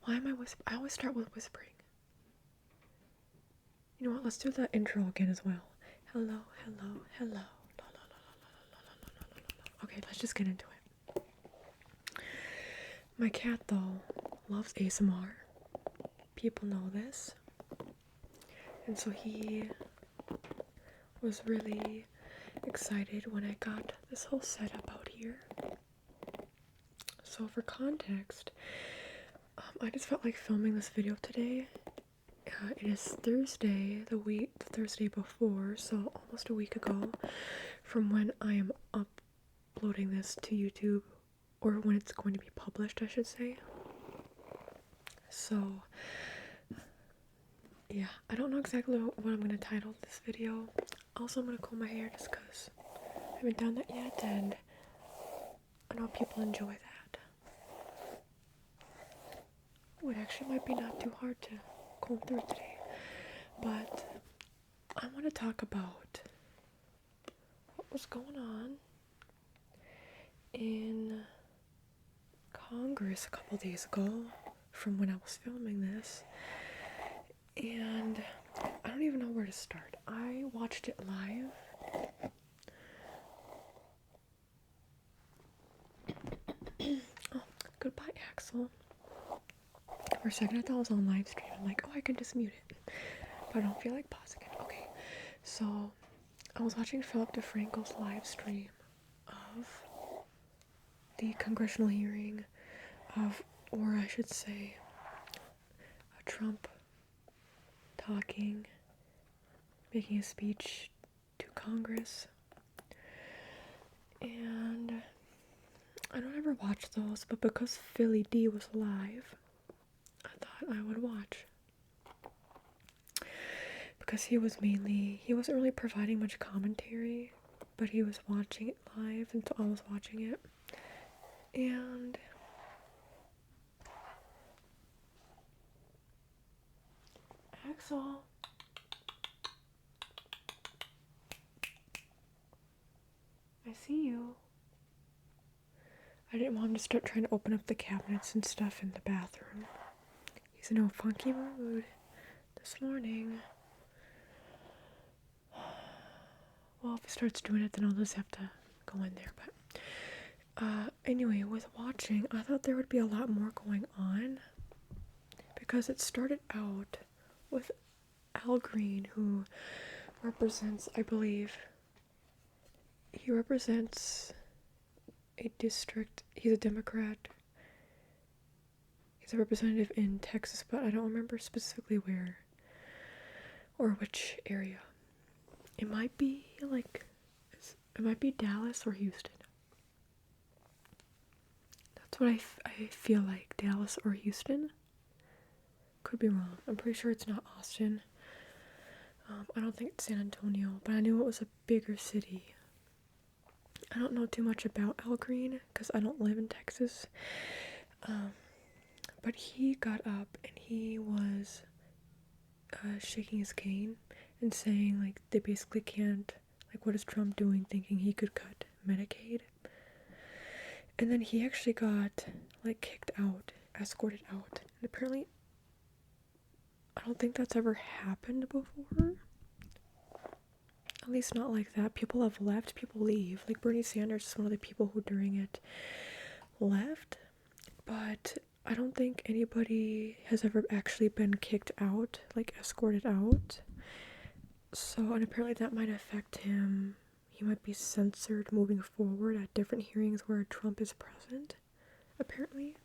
Why am I whispering? I always start with whispering. You know what? Let's do the intro again as well. Hello, hello, hello. La, la, la, la, la, la, la, la, la, la. Okay, let's just get into it. My cat, though, loves ASMR. People know this. And so he was really excited when I got this whole setup out here. So for context, I just felt like filming this video today. It is Thursday, the Thursday before, so almost a week ago from when I am uploading this to YouTube, or when it's going to be published, I should say. So, yeah, I don't know exactly what I'm going to title this video. Also, I'm going to comb my hair just because I haven't done that yet, and I know people enjoy that. Oh, it actually might be not too hard to comb through today, but I want to talk about what was going on in Congress a couple days ago from when I was filming this, and I don't even know where to start. I watched it live. Oh, goodbye, Axel. For a second I thought I was on live stream. I'm like, oh, I can just mute it, but I don't feel like pausing it. Okay, so I was watching Philip DeFranco's live stream of the congressional hearing of, or I should say, Trump talking, making a speech to Congress. And I don't ever watch those, but because Philly D was live, I thought I would watch. Because he wasn't really providing much commentary, but he was watching it live, and so I was watching it. And Axel, I see you. I didn't want him to start trying to open up the cabinets and stuff in the bathroom. He's in a funky mood this morning. Well, if he starts doing it, then I'll just have to go in there. But anyway, with watching, I thought there would be a lot more going on, because it started out with Al Green, who represents, I believe, he represents a district. He's a Democrat. He's a representative in Texas, but I don't remember specifically where or which area. It might be Dallas or Houston. That's what I feel like, Dallas or Houston. Could be wrong. I'm pretty sure it's not Austin. I don't think it's San Antonio, but I knew it was a bigger city. I don't know too much about Al Green because I don't live in Texas. But he got up and he was shaking his cane and saying, like, they basically can't, like, what is Trump doing, thinking he could cut Medicaid? And then he actually got, like, kicked out, escorted out. And apparently, I don't think that's ever happened before. At least not like that. People have left, people leave. Like, Bernie Sanders is one of the people who during it left. But I don't think anybody has ever actually been kicked out, like escorted out. So, and apparently that might affect him. He might be censored moving forward at different hearings where Trump is present, apparently.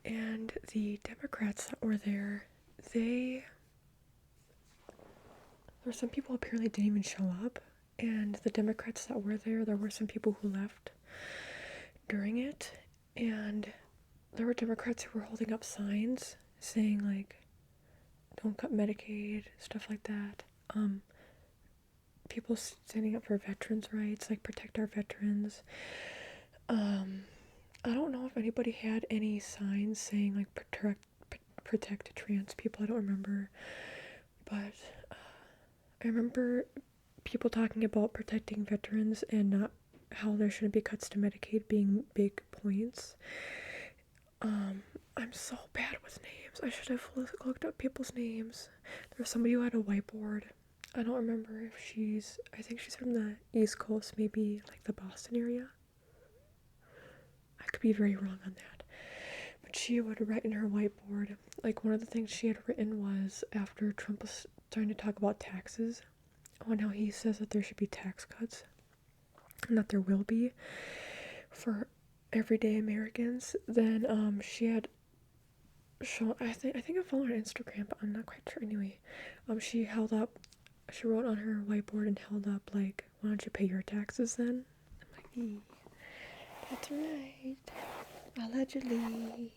And the Democrats that were there, there were some people apparently didn't even show up. And the Democrats that were there were some people who left during it. And there were Democrats who were holding up signs saying like, "Don't cut Medicaid," stuff like that. People standing up for veterans' rights, like protect our veterans. I don't know if anybody had any signs saying like protect trans people. I don't remember, but I remember people talking about protecting veterans and not how there shouldn't be cuts to Medicaid being big points. I'm so bad with names. I should have looked up people's names. There was somebody who had a whiteboard. I don't remember if I think she's from the East Coast, maybe like the Boston area. I could be very wrong on that. But she would write in her whiteboard, like one of the things she had written was after Trump was starting to talk about taxes, on how he says that there should be tax cuts, and that there will be for everyday Americans. Then she had shown, I think I followed her on Instagram, but I'm not quite sure. Anyway, she wrote on her whiteboard and held up like, "Why don't you pay your taxes then?" I'm like, that's right. Allegedly.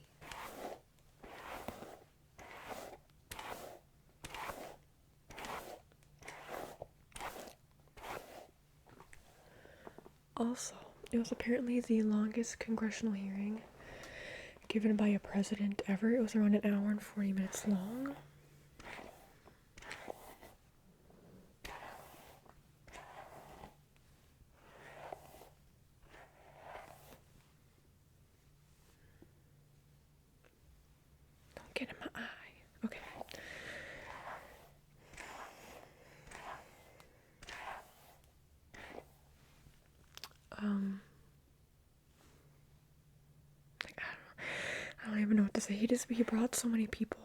Also, it was apparently the longest congressional hearing given by a president ever. It was around an hour and 40 minutes long. Don't get in my eye. Okay. I don't even know what to say. He brought so many people.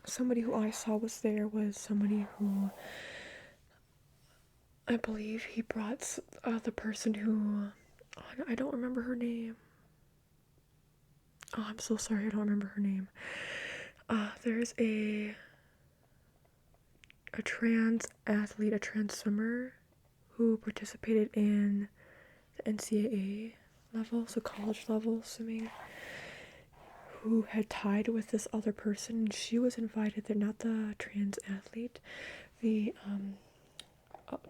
Somebody who I saw was there was somebody who, I believe he brought the person who, I don't remember her name. Oh, I'm so sorry, I don't remember her name. There's a trans athlete, a trans swimmer who participated in the NCAA level, so college level swimming, who had tied with this other person, and she was invited there, not the trans athlete, the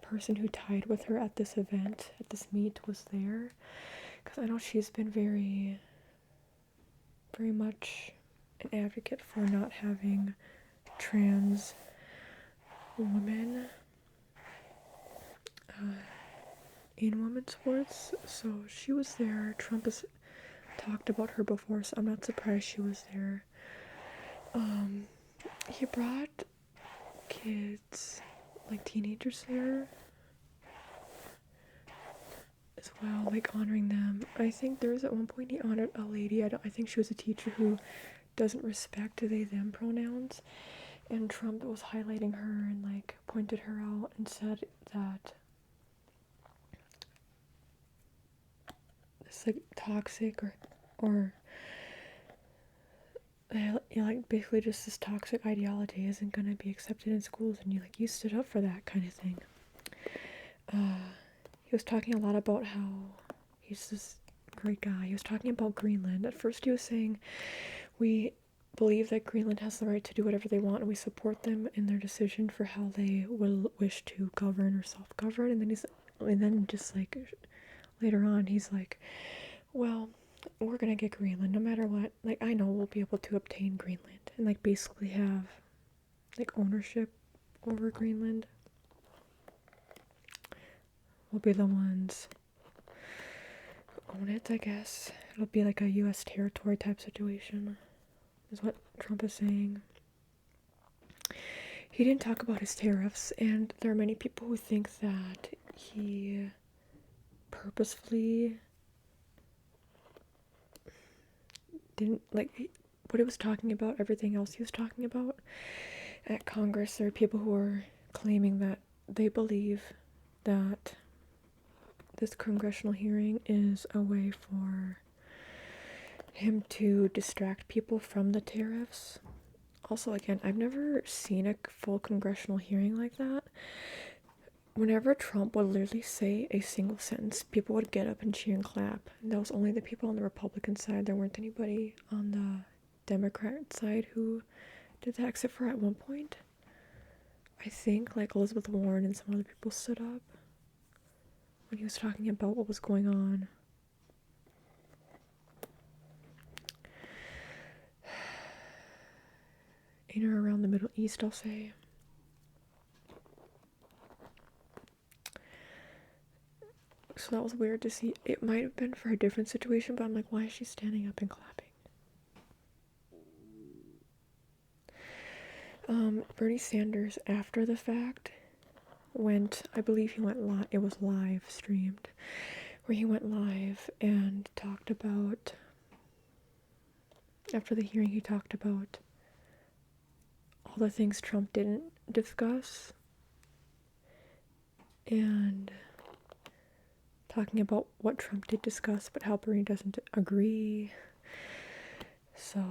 person who tied with her at this event, at this meet, was there, because I know she's been very, very much an advocate for not having trans women in women's sports, so she was there. Trump has talked about her before, so I'm not surprised she was there. He brought kids, like teenagers there as well, like honoring them. I think there was at one point he honored a lady, I think she was a teacher who doesn't respect they them pronouns, and Trump was highlighting her and like pointed her out and said that it's like toxic or like basically just this toxic ideology isn't gonna be accepted in schools, and you stood up for that kind of thing. He was talking a lot about how he's this great guy. He was talking about Greenland. At first he was saying, we believe that Greenland has the right to do whatever they want, and we support them in their decision for how they will wish to govern or self-govern. And then just like later on he's like, well, we're gonna get Greenland no matter what. Like, I know we'll be able to obtain Greenland and like basically have like ownership over Greenland. We'll be the ones who own it, I guess. It'll be like a US territory type situation, is what Trump is saying. He didn't talk about his tariffs, and there are many people who think that he purposefully didn't like what he was talking about, everything else he was talking about at Congress. There are people who are claiming that they believe that this congressional hearing is a way for him to distract people from the tariffs. Also, again, I've never seen a full congressional hearing like that. whenever Trump would literally say a single sentence, people would get up and cheer and clap. And that was only the people on the Republican side. There weren't anybody on the Democrat side who did that, except for at one point, I think, like, Elizabeth Warren and some other people stood up when he was talking about what was going on. In or around the Middle East, I'll say. So that was weird to see. It might have been for a different situation, but I'm like, why is she standing up and clapping? Bernie Sanders, after the fact, I believe he went live, it was live streamed, where he went live and talked about, after the hearing, he talked about all the things Trump didn't discuss, and talking about what Trump did discuss, but how Bernie doesn't agree. So,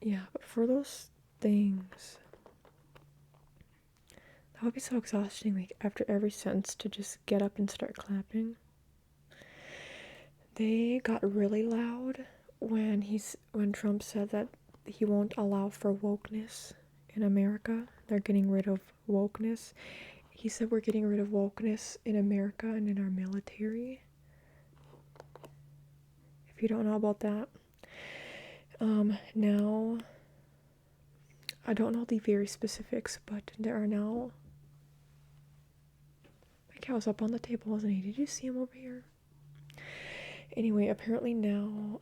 yeah, but for those things, that would be so exhausting, like, after every sentence to just get up and start clapping. They got really loud when Trump said that he won't allow for wokeness in America. They're getting rid of wokeness. He said we're getting rid of wokeness in America and in our military. If you don't know about that. Now, I don't know the very specifics, but there are now... My cat was up on the table, wasn't he? Did you see him over here? Anyway, apparently now,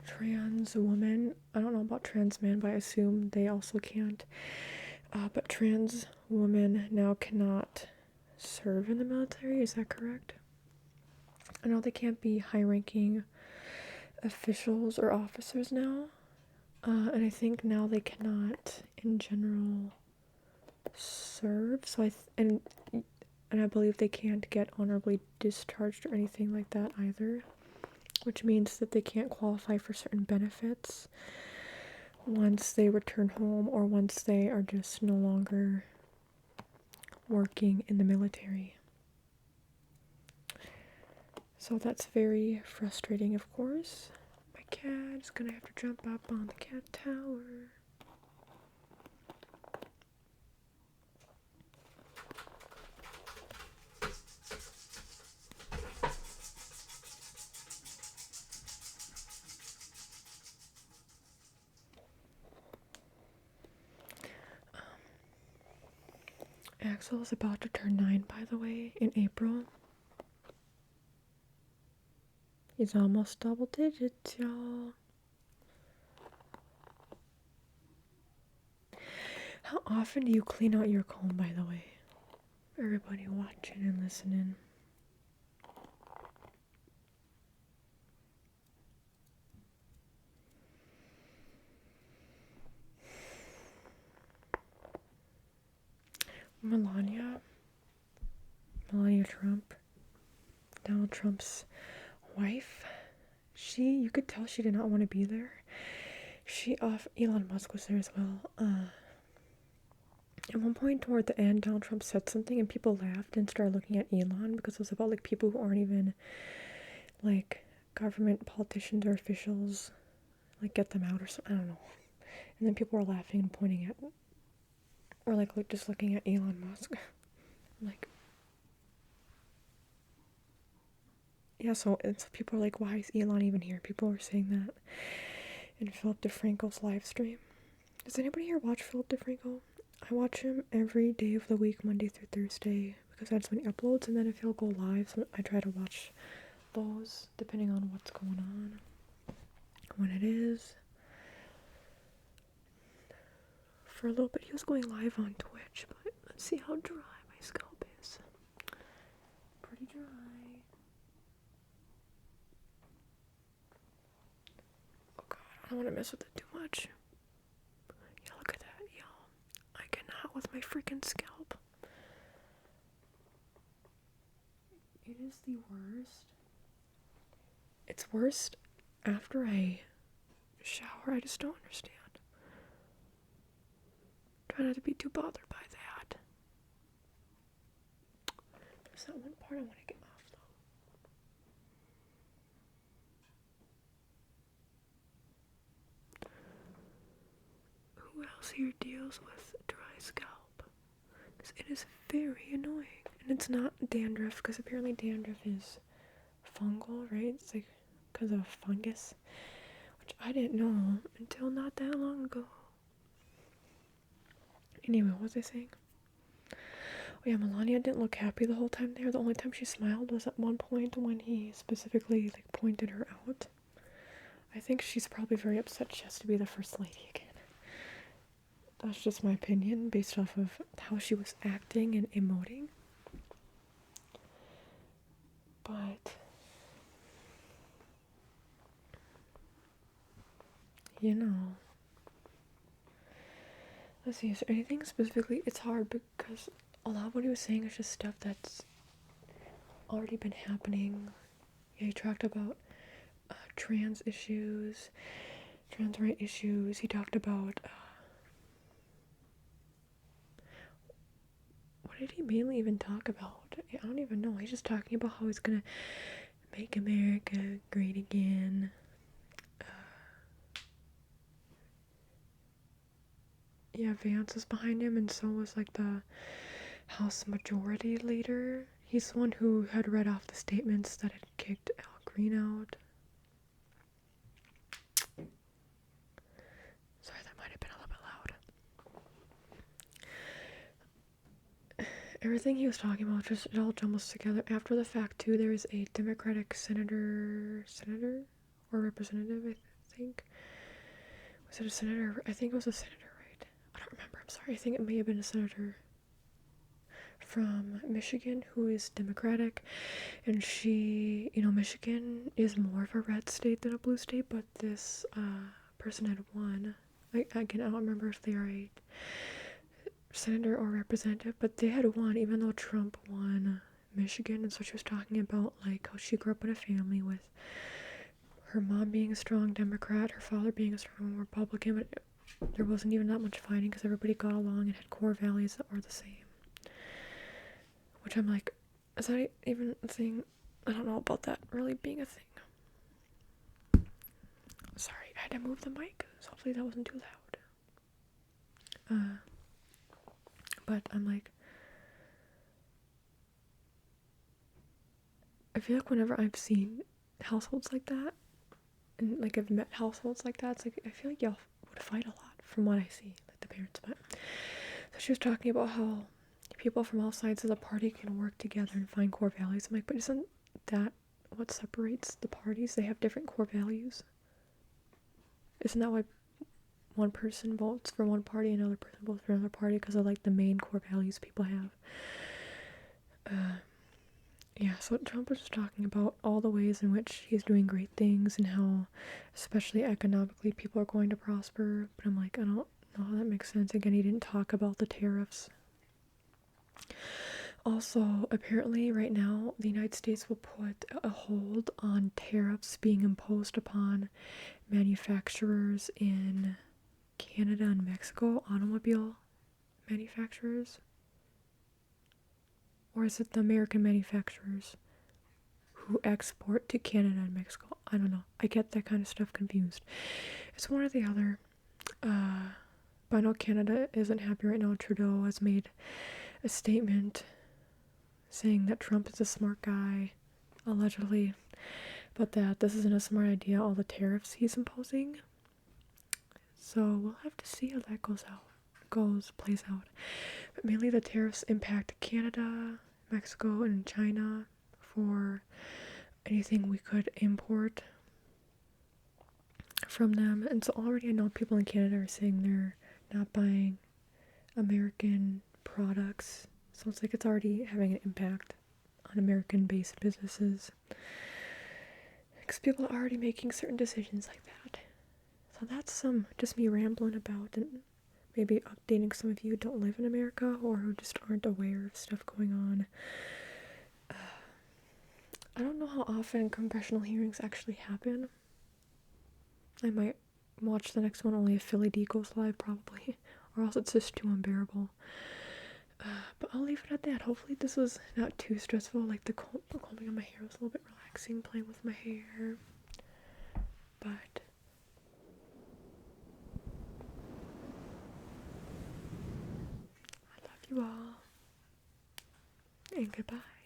trans women, I don't know about trans men, but I assume they also can't, but trans women now cannot serve in the military, is that correct? I know they can't be high-ranking officials or officers now, and I think now they cannot, in general, serve, so and I believe they can't get honorably discharged or anything like that either, which means that they can't qualify for certain benefits once they return home or once they are just no longer working in the military. So that's very frustrating, of course. My cat is gonna have to jump up on the cat tower. Axel is about to turn 9, by the way, in April. He's almost double digits, y'all. How often do you clean out your comb, by the way? Everybody watching and listening. Melania Trump, Donald Trump's wife, you could tell she did not want to be there. Elon Musk was there as well. At one point toward the end, Donald Trump said something and people laughed and started looking at Elon because it was about, like, people who aren't even, like, government politicians or officials, like, get them out or something, I don't know. And then people were laughing and pointing at, or like just looking at Elon Musk. Like, yeah, so people are like, why is Elon even here? People were saying that in Philip DeFranco's live stream. Does anybody here watch Philip DeFranco? I watch him every day of the week, Monday through Thursday, because that's when he uploads, and then if he'll go live, so I try to watch those, depending on what's going on, when it is. For a little bit, he was going live on Twitch, but let's see how dry my scalp is. Pretty dry. Oh god, I don't want to mess with it too much. Yeah, look at that, y'all. I cannot with my freaking scalp. It is the worst. It's worst after I shower. I just don't understand. Try not to be too bothered by that. There's that one part I want to get off though. Who else here deals with dry scalp? Because it is very annoying. And it's not dandruff, because apparently dandruff is fungal, right? It's like because of fungus, which I didn't know until not that long ago. Anyway, what was I saying? Oh yeah, Melania didn't look happy the whole time there. The only time she smiled was at one point when he specifically like pointed her out. I think she's probably very upset she has to be the first lady again. That's just my opinion based off of how she was acting and emoting. But you know, let's see, is there anything specifically? It's hard because a lot of what he was saying is just stuff that's already been happening. Yeah, he talked about trans issues, trans right issues. He talked about what did he mainly even talk about? I don't even know. He's just talking about how he's gonna make America great again. Yeah, Vance was behind him, and so was like the House Majority Leader. He's the one who had read off the statements that had kicked Al Green out. Sorry, that might have been a little bit loud. Everything he was talking about, just it all jumbles together. After the fact, too, there is a Democratic senator or representative, I think. Was it a senator? I think it was a senator, right? I don't remember. I'm sorry. I think it may have been a senator from Michigan who is Democratic, and she, Michigan is more of a red state than a blue state, but this person had won. Again, I don't remember if they are a senator or representative, but they had won even though Trump won Michigan. And so she was talking about like how she grew up in a family with her mom being a strong Democrat, her father being a strong Republican, but there wasn't even that much fighting because everybody got along and had core values that were the same. Which I'm like, is that even a thing? I don't know about that really being a thing. Sorry, I had to move the mic, so hopefully that wasn't too loud. But I'm like, I feel like whenever I've seen households like that, and like I've met households like that, it's like I feel like y'all would fight a lot from what I see, like the parents. But so she was talking about how people from all sides of the party can work together and find core values. I'm like, but isn't that what separates the parties? They have different core values. Isn't that why one person votes for one party and another person votes for another party? Because of like the main core values people have. Yeah, so Trump was just talking about all the ways in which he's doing great things and how, especially economically, people are going to prosper. But I'm like, I don't know how that makes sense. Again, he didn't talk about the tariffs. Also, apparently right now, the United States will put a hold on tariffs being imposed upon manufacturers in Canada and Mexico, automobile manufacturers. Or is it the American manufacturers who export to Canada and Mexico? I don't know. I get that kind of stuff confused. It's one or the other. But I know Canada isn't happy right now. Trudeau has made a statement saying that Trump is a smart guy, allegedly, but that this isn't a smart idea, all the tariffs he's imposing. So we'll have to see how that plays out. But mainly the tariffs impact Canada, Mexico, and China for anything we could import from them. And so already I know people in Canada are saying they're not buying American products. So it's like it's already having an impact on American-based businesses. Because people are already making certain decisions like that. So that's just me rambling about and maybe updating some of you who don't live in America or who just aren't aware of stuff going on. I don't know how often congressional hearings actually happen. I might watch the next one only if Philly D goes live, probably. or else it's just too unbearable. But I'll leave it at that. Hopefully this was not too stressful. Like the combing on my hair was a little bit relaxing, playing with my hair. But I love you all, and goodbye.